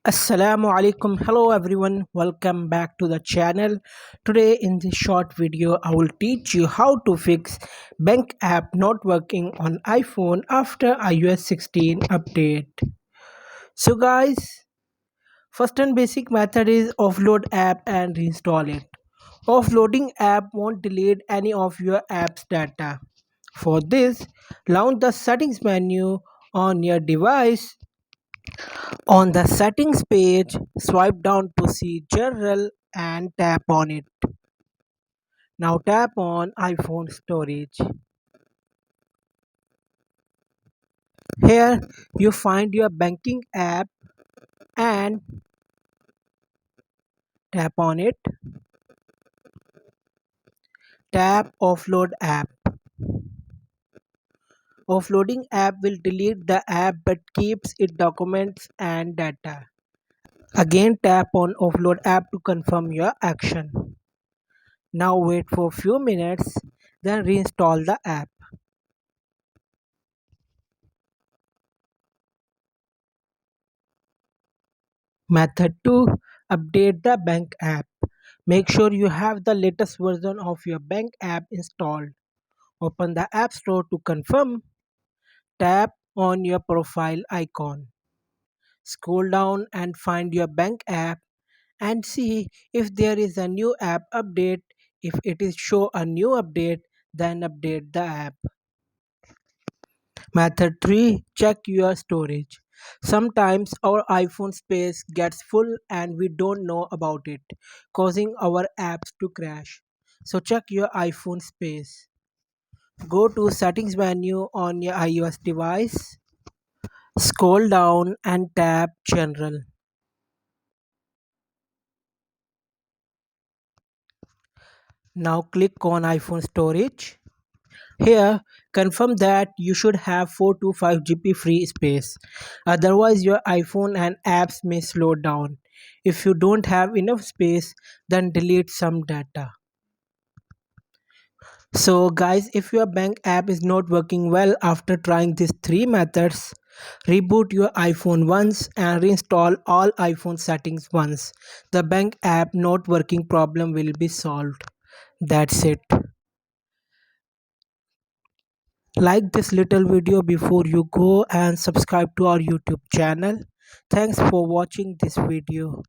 Assalamu alaikum. Hello everyone. Welcome back to the channel. Today in this short video I will teach you how to fix bank app not working on iPhone after iOS 16 update. So guys, first and basic method is offload app and reinstall it. Offloading app won't delete any of your app's data. For this, launch the settings menu on your device. On the settings page, swipe down to see General and tap on it. Now tap on iPhone storage. Here you find your banking app and tap on it. Tap Offload App. Offloading app will delete the app but keeps its documents and data. Again tap on Offload App to confirm your action. Now wait for few minutes, then reinstall the app. Method 2. Update the bank app. Make sure you have the latest version of your bank app installed. Open the App Store to confirm. Tap on your profile icon. Scroll down and find your bank app and see if there is a new app update. If it is show a new update, then update the app. Method 3. Check your storage. Sometimes our iPhone space gets full and we don't know about it, causing our apps to crash. So check your iPhone space. Go to settings menu on your iOS device. Scroll down and tap general. Now click on iPhone storage. Here, confirm that you should have 4 to 5 GB free space. Otherwise, your iPhone and apps may slow down. If you don't have enough space, then delete some data. So, guys, if your bank app is not working well after trying these three methods, reboot your iPhone once and reinstall all iPhone settings once. The bank app not working problem will be solved. That's it. Like this little video before you go and subscribe to our YouTube channel. Thanks for watching this video.